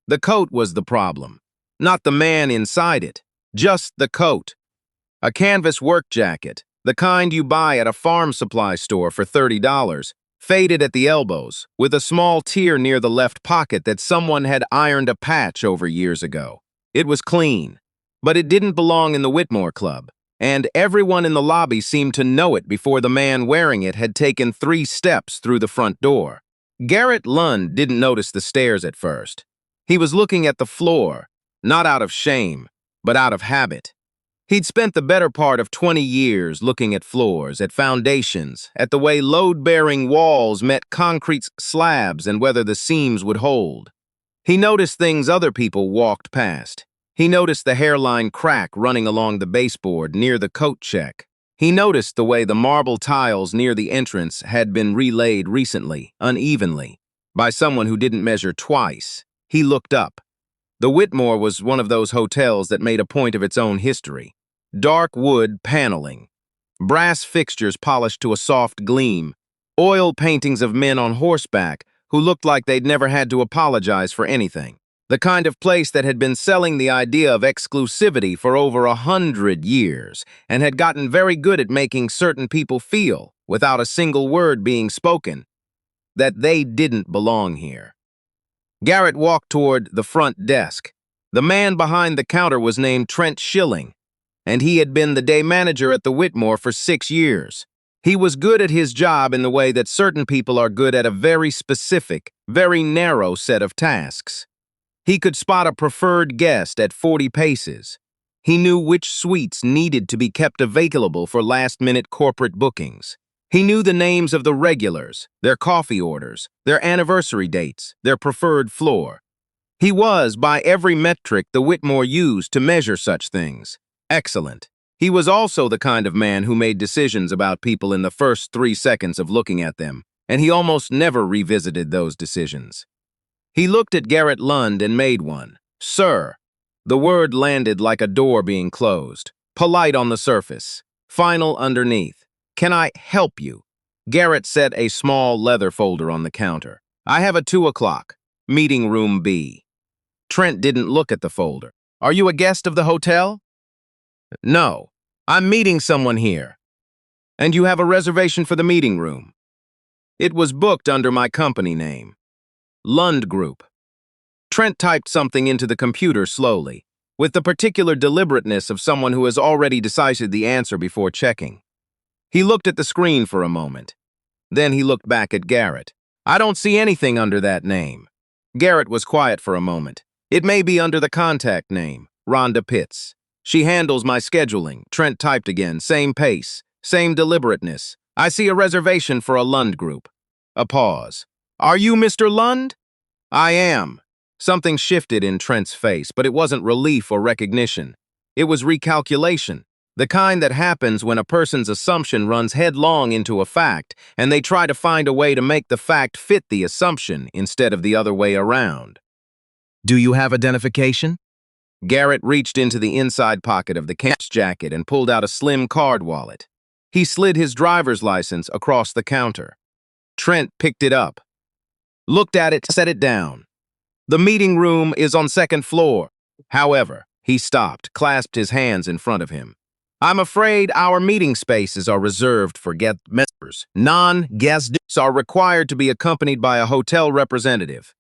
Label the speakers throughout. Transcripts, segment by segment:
Speaker 1: The coat was the problem, not the man inside it, just the coat. A canvas work jacket, the kind you buy at a farm supply store for $30, faded at the elbows, with a small tear near the left pocket that someone had ironed a patch over years ago. It was clean, but it didn't belong in the Whitmore Club, and everyone in the lobby seemed to know it before the man wearing it had taken 3 steps through the front door. Garrett Lund didn't notice the stairs at first. He was looking at the floor, not out of shame, but out of habit. He'd spent the better part of 20 years looking at floors, at foundations, at the way load-bearing walls met concrete slabs and whether the seams would hold. He noticed things other people walked past. He noticed the hairline crack running along the baseboard near the coat check. He noticed the way the marble tiles near the entrance had been relaid recently, unevenly, by someone who didn't measure twice. He looked up. The Whitmore was one of those hotels that made a point of its own history. Dark wood paneling, brass fixtures polished to a soft gleam, oil paintings of men on horseback who looked like they'd never had to apologize for anything. The kind of place that had been selling the idea of exclusivity for over 100 years and had gotten very good at making certain people feel, without a single word being spoken, that they didn't belong here. Garrett walked toward the front desk. The man behind the counter was named Trent Schilling, and he had been the day manager at the Whitmore for 6 years. He was good at his job in the way that certain people are good at a very specific, very narrow set of tasks. He could spot a preferred guest at 40 paces. He knew which suites needed to be kept available for last-minute corporate bookings. He knew the names of the regulars, their coffee orders, their anniversary dates, their preferred floor. He was, by every metric the Whitmore used to measure such things, excellent. He was also the kind of man who made decisions about people in the first 3 seconds of looking at them, and he almost never revisited those decisions. He looked at Garrett Lund and made one. Sir. The word landed like a door being closed. Polite on the surface. Final underneath. Can I help you? Garrett set a small leather folder on the counter. I have a 2 o'clock. Meeting room B. Trent didn't look at the folder. Are you a guest of the hotel? No. I'm meeting someone here. And you have a reservation for the meeting room? It was booked under my company name. Lund Group. Trent typed something into the computer slowly, with the particular deliberateness of someone who has already decided the answer before checking. He looked at the screen for a moment. Then he looked back at Garrett. I don't see anything under that name. Garrett was quiet for a moment. It may be under the contact name, Rhonda Pitts. She handles my scheduling. Trent typed again, same pace, same deliberateness. I see a reservation for a Lund Group. A pause. Are you Mr. Lund? I am. Something shifted in Trent's face, but it wasn't relief or recognition. It was recalculation, the kind that happens when a person's assumption runs headlong into a fact, and they try to find a way to make the fact fit the assumption instead of the other way around. Do you have identification? Garrett reached into the inside pocket of the cat's jacket and pulled out a slim card wallet. He slid his driver's license across the counter. Trent picked it up, looked at it, set it down. The meeting room is on 2nd floor. However, he stopped, clasped his hands in front of him. I'm afraid our meeting spaces are reserved for guest members. Non-guests are required to be accompanied by a hotel representative.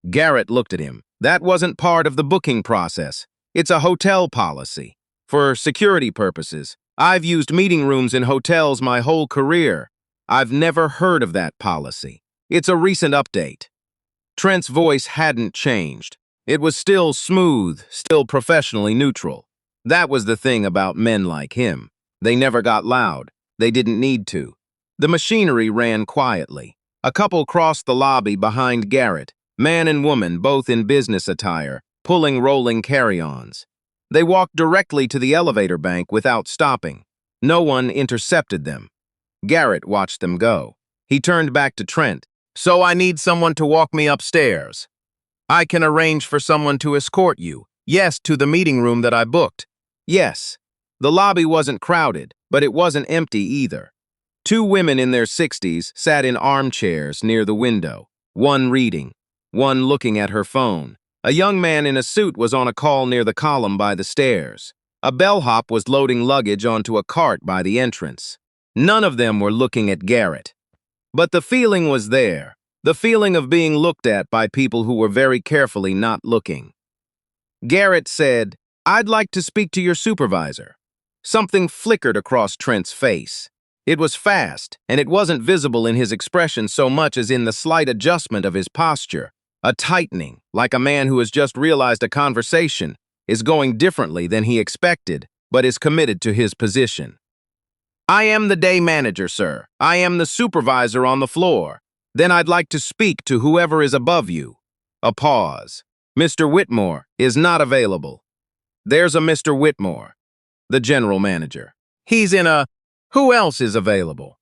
Speaker 1: Garrett looked at him. That wasn't part of the booking process. It's a hotel policy. For security purposes, I've used meeting rooms in hotels my whole career. I've never heard of that policy. It's a recent update. Trent's voice hadn't changed. It was still smooth, still professionally neutral. That was the thing about men like him. They never got loud. They didn't need to. The machinery ran quietly. A couple crossed the lobby behind Garrett, man and woman, both in business attire, pulling rolling carry-ons. They walked directly to the elevator bank without stopping. No one intercepted them. Garrett watched them go. He turned back to Trent. So I need someone to walk me upstairs. I can arrange for someone to escort you. Yes, to the meeting room that I booked. Yes. The lobby wasn't crowded, but it wasn't empty either. 2 women in their 60s sat in armchairs near the window, one reading, one looking at her phone. A young man in a suit was on a call near the column by the stairs. A bellhop was loading luggage onto a cart by the entrance. None of them were looking at Garrett. But the feeling was there, the feeling of being looked at by people who were very carefully not looking. Garrett said, "I'd like to speak to your supervisor." Something flickered across Trent's face. It was fast, and it wasn't visible in his expression so much as in the slight adjustment of his posture, a tightening, like a man who has just realized a conversation is going differently than he expected, but is committed to his position. "I am the day manager, sir. I am the supervisor on the floor. Then I'd like to speak to whoever is above you." A pause. "Mr. Whitmore is not available." "There's a Mr. Whitmore." The general manager. "He's in a... Who else is available?"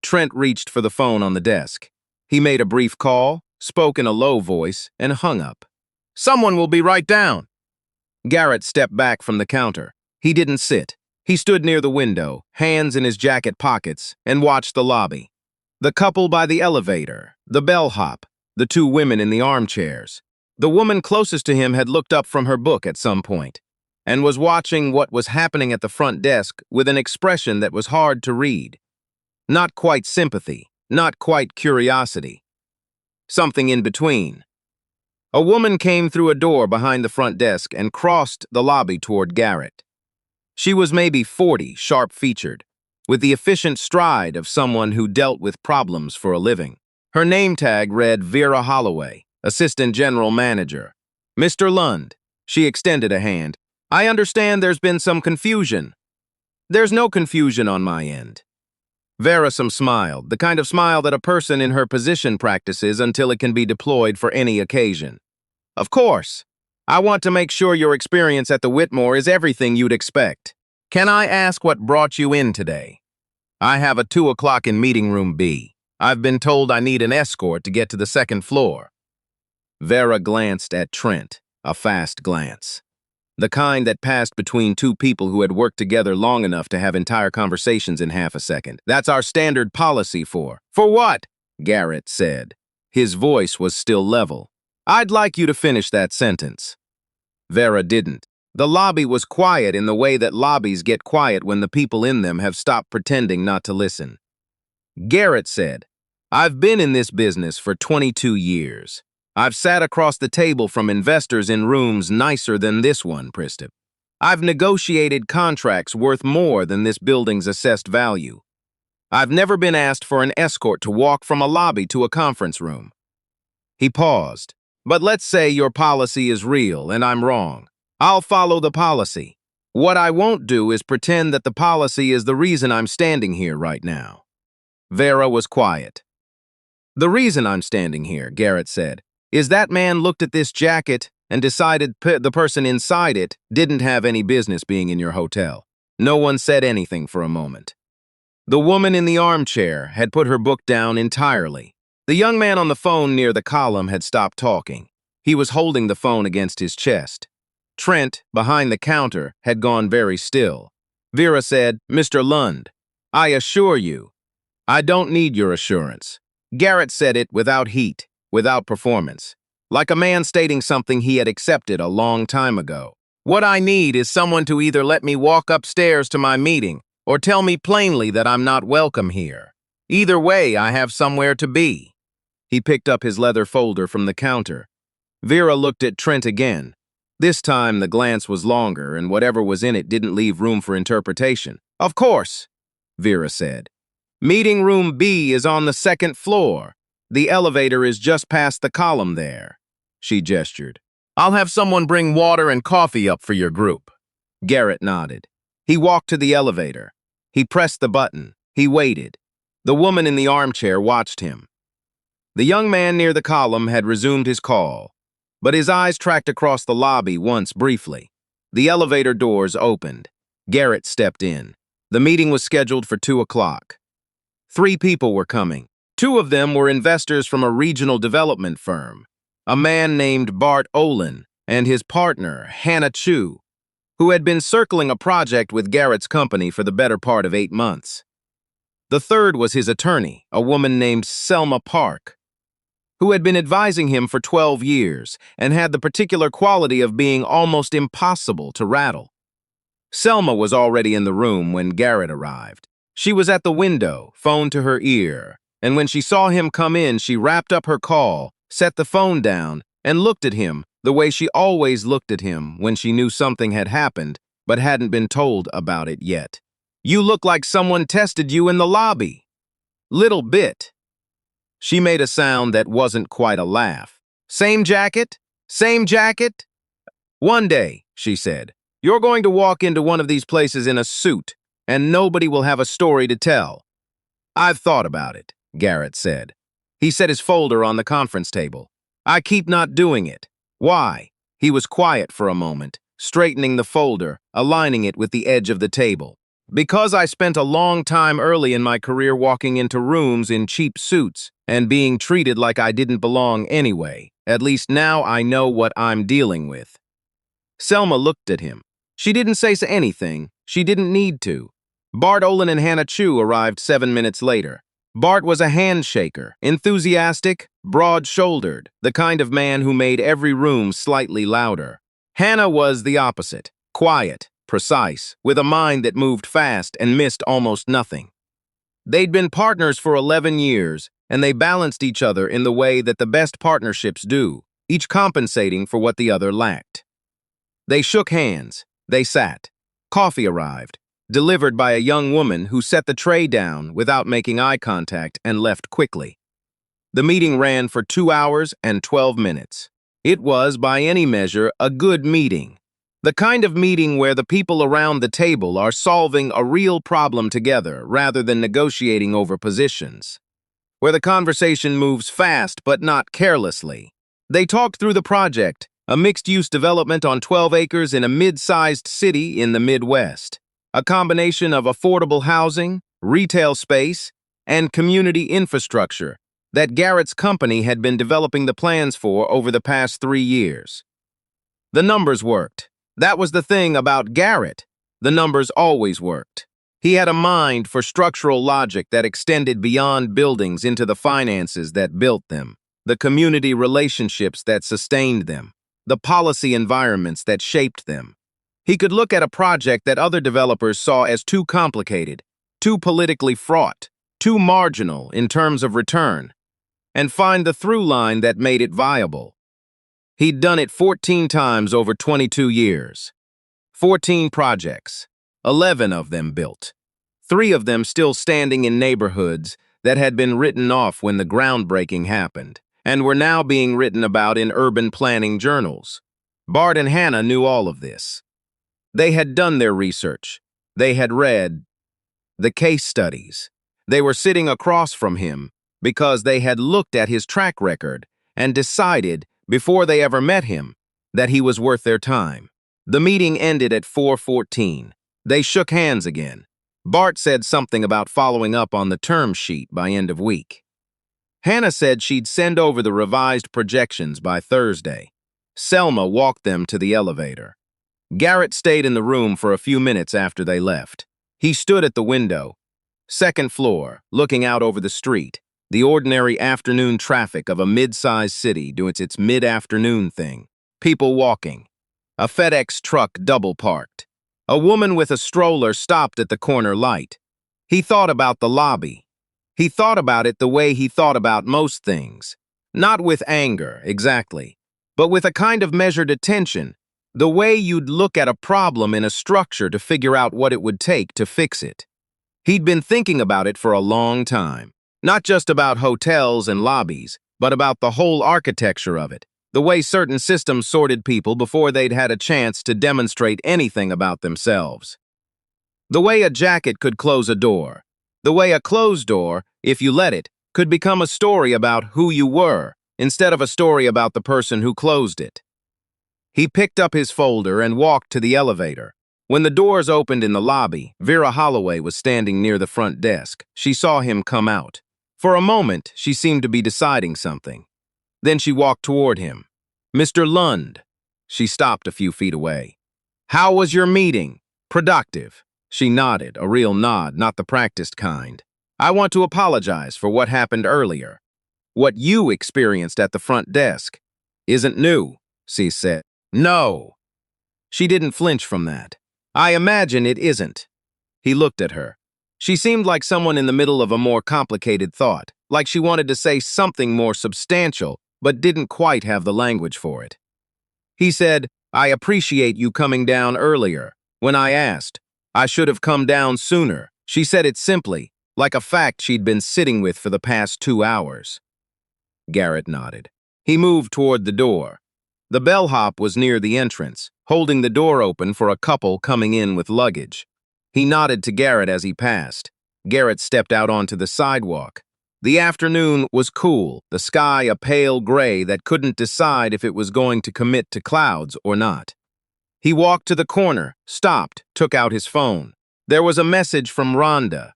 Speaker 1: Trent reached for the phone on the desk. He made a brief call, spoke in a low voice, and hung up. "Someone will be right down." Garrett stepped back from the counter. He didn't sit. He stood near the window, hands in his jacket pockets, and watched the lobby. The couple by the elevator, the bellhop, the two women in the armchairs. The woman closest to him had looked up from her book at some point and was watching what was happening at the front desk with an expression that was hard to read. Not quite sympathy, not quite curiosity. Something in between. A woman came through a door behind the front desk and crossed the lobby toward Garrett. She was maybe 40, sharp-featured, with the efficient stride of someone who dealt with problems for a living. Her name tag read Vera Holloway, Assistant General Manager. "Mr. Lund," she extended a hand. "I understand there's been some confusion." "There's no confusion on my end." Vera smiled, the kind of smile that a person in her position practices until it can be deployed for any occasion. "Of course. I want to make sure your experience at the Whitmore is everything you'd expect. Can I ask what brought you in today?" "I have a 2 o'clock in meeting room B. I've been told I need an escort to get to the second floor." Vera glanced at Trent, a fast glance. The kind that passed between two people who had worked together long enough to have entire conversations in half a second. "That's our standard policy for..." "For what?" Garrett said. His voice was still level. "I'd like you to finish that sentence." Vera didn't. The lobby was quiet in the way that lobbies get quiet when the people in them have stopped pretending not to listen. Garrett said, "I've been in this business for 22 years. I've sat across the table from investors in rooms nicer than this one, Pristip. I've negotiated contracts worth more than this building's assessed value. I've never been asked for an escort to walk from a lobby to a conference room." He paused. "But let's say your policy is real and I'm wrong. I'll follow the policy. What I won't do is pretend that the policy is the reason I'm standing here right now." Vera was quiet. "The reason I'm standing here," Garrett said, "is that man looked at this jacket and decided the person inside it didn't have any business being in your hotel." No one said anything for a moment. The woman in the armchair had put her book down entirely. The young man on the phone near the column had stopped talking. He was holding the phone against his chest. Trent, behind the counter, had gone very still. Vera said, "Mr. Lund, I assure you, I don't need your assurance." Garrett said it without heat, without performance, like a man stating something he had accepted a long time ago. "What I need is someone to either let me walk upstairs to my meeting or tell me plainly that I'm not welcome here. Either way, I have somewhere to be." He picked up his leather folder from the counter. Vera looked at Trent again. This time, the glance was longer, and whatever was in it didn't leave room for interpretation. "Of course," Vera said. "Meeting room B is on the second floor. The elevator is just past the column there." She gestured. "I'll have someone bring water and coffee up for your group." Garrett nodded. He walked to the elevator. He pressed the button. He waited. The woman in the armchair watched him. The young man near the column had resumed his call, but his eyes tracked across the lobby once briefly. The elevator doors opened. Garrett stepped in. The meeting was scheduled for 2 o'clock. 3 people were coming. 2 of them were investors from a regional development firm, a man named Bart Olin and his partner, Hannah Chu, who had been circling a project with Garrett's company for the better part of 8 months. The third was his attorney, a woman named Selma Park. who had been advising him for 12 years and had the particular quality of being almost impossible to rattle. Selma was already in the room when Garrett arrived. She was at the window, phone to her ear, and when she saw him come in, she wrapped up her call, set the phone down, and looked at him the way she always looked at him when she knew something had happened but hadn't been told about it yet. "You look like someone tested you in the lobby." "Little bit." She made a sound that wasn't quite a laugh. "Same jacket? Same jacket?" "One day," she said, "you're going to walk into one of these places in a suit, and nobody will have a story to tell." "I've thought about it," Garrett said. He set his folder on the conference table. "I keep not doing it." "Why?" He was quiet for a moment, straightening the folder, aligning it with the edge of the table. "Because I spent a long time early in my career walking into rooms in cheap suits and being treated like I didn't belong anyway. At least now I know what I'm dealing with." Selma looked at him. She didn't say anything. She didn't need to. Bart Olin and Hannah Chu arrived 7 minutes later. Bart was a handshaker, enthusiastic, broad-shouldered, the kind of man who made every room slightly louder. Hannah was the opposite, quiet, precise, with a mind that moved fast and missed almost nothing. They'd been partners for 11 years, and they balanced each other in the way that the best partnerships do, each compensating for what the other lacked. They shook hands. They sat. Coffee arrived, delivered by a young woman who set the tray down without making eye contact and left quickly. The meeting ran for 2 hours and 12 minutes. It was, by any measure, a good meeting. The kind of meeting where the people around the table are solving a real problem together rather than negotiating over positions. Where the conversation moves fast but not carelessly. They talked through the project, a mixed-use development on 12 acres in a mid-sized city in the Midwest. A combination of affordable housing, retail space, and community infrastructure that Garrett's company had been developing the plans for over the past 3 years. The numbers worked. That was the thing about Garrett. The numbers always worked. He had a mind for structural logic that extended beyond buildings into the finances that built them, the community relationships that sustained them, the policy environments that shaped them. He could look at a project that other developers saw as too complicated, too politically fraught, too marginal in terms of return, and find the through line that made it viable. He'd done it 14 times over 22 years. 14 projects, 11 of them built. 3 of them still standing in neighborhoods that had been written off when the groundbreaking happened, and were now being written about in urban planning journals. Bart and Hannah knew all of this. They had done their research. They had read the case studies. They were sitting across from him because they had looked at his track record and decided, before they ever met him, that he was worth their time. The meeting ended at 4:14. They shook hands again. Bart said something about following up on the term sheet by end of week. Hannah said she'd send over the revised projections by Thursday. Selma walked them to the elevator. Garrett stayed in the room for a few minutes after they left. He stood at the window, second floor, looking out over the street, the ordinary afternoon traffic of a mid-sized city doing its mid-afternoon thing. People walking. A FedEx truck double-parked. A woman with a stroller stopped at the corner light. He thought about the lobby. He thought about it the way he thought about most things. Not with anger, exactly, but with a kind of measured attention, the way you'd look at a problem in a structure to figure out what it would take to fix it. He'd been thinking about it for a long time, not just about hotels and lobbies, but about the whole architecture of it, the way certain systems sorted people before they'd had a chance to demonstrate anything about themselves. The way a jacket could close a door, the way a closed door, if you let it, could become a story about who you were, instead of a story about the person who closed it. He picked up his folder and walked to the elevator. When the doors opened in the lobby, Vera Holloway was standing near the front desk. She saw him come out. For a moment, she seemed to be deciding something. Then she walked toward him. "Mr. Lund." She stopped a few feet away. "How was your meeting?" "Productive." She nodded, a real nod, not the practiced kind. "I want to apologize for what happened earlier." What you experienced at the front desk isn't new, she said. No. She didn't flinch from that. I imagine it isn't. He looked at her. She seemed like someone in the middle of a more complicated thought, like she wanted to say something more substantial, but didn't quite have the language for it. He said, I appreciate you coming down earlier. When I asked, I should have come down sooner. She said it simply, like a fact she'd been sitting with for the past 2 hours. Garrett nodded. He moved toward the door. The bellhop was near the entrance, holding the door open for a couple coming in with luggage. He nodded to Garrett as he passed. Garrett stepped out onto the sidewalk. The afternoon was cool, the sky a pale gray that couldn't decide if it was going to commit to clouds or not. He walked to the corner, stopped, took out his phone. There was a message from Rhonda.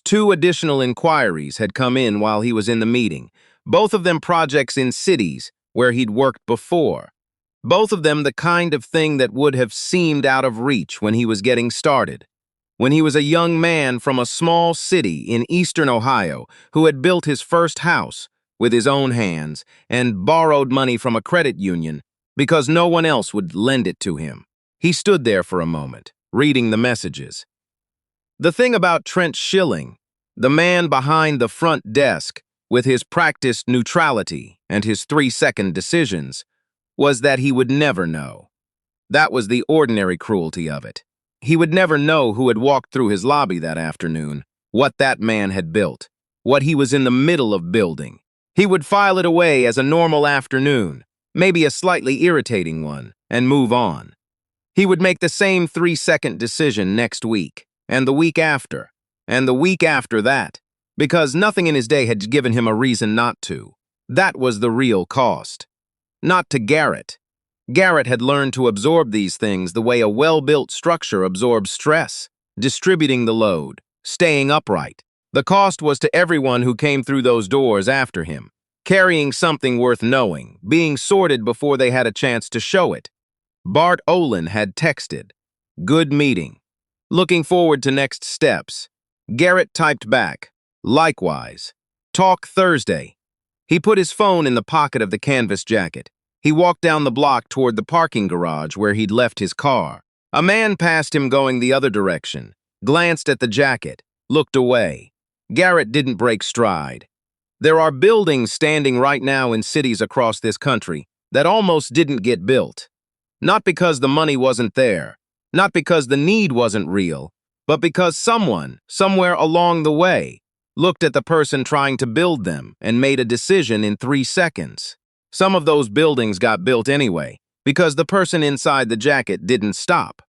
Speaker 1: 2 additional inquiries had come in while he was in the meeting, both of them projects in cities where he'd worked before. Both of them the kind of thing that would have seemed out of reach when he was getting started. When he was a young man from a small city in eastern Ohio who had built his first house with his own hands and borrowed money from a credit union because no one else would lend it to him. He stood there for a moment, reading the messages. The thing about Trent Schilling, the man behind the front desk with his practiced neutrality and his 3-second decisions, was that he would never know. That was the ordinary cruelty of it. He would never know who had walked through his lobby that afternoon, what that man had built, what he was in the middle of building. He would file it away as a normal afternoon, maybe a slightly irritating one, and move on. He would make the same 3-second decision next week, and the week after, and the week after that, because nothing in his day had given him a reason not to. That was the real cost. Not to Garrett. Garrett had learned to absorb these things the way a well-built structure absorbs stress, distributing the load, staying upright. The cost was to everyone who came through those doors after him, carrying something worth knowing, being sorted before they had a chance to show it. Bart Olin had texted, "Good meeting. Looking forward to next steps." Garrett typed back, "Likewise. Talk Thursday." He put his phone in the pocket of the canvas jacket. He walked down the block toward the parking garage where he'd left his car. A man passed him going the other direction, glanced at the jacket, looked away. Garrett didn't break stride. There are buildings standing right now in cities across this country that almost didn't get built. Not because the money wasn't there, not because the need wasn't real, but because someone, somewhere along the way, looked at the person trying to build them and made a decision in 3 seconds. Some of those buildings got built anyway, because the person inside the jacket didn't stop.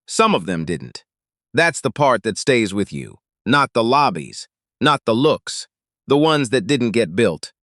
Speaker 1: Some of them didn't. That's the part that stays with you, not the lobbies, not the looks, the ones that didn't get built.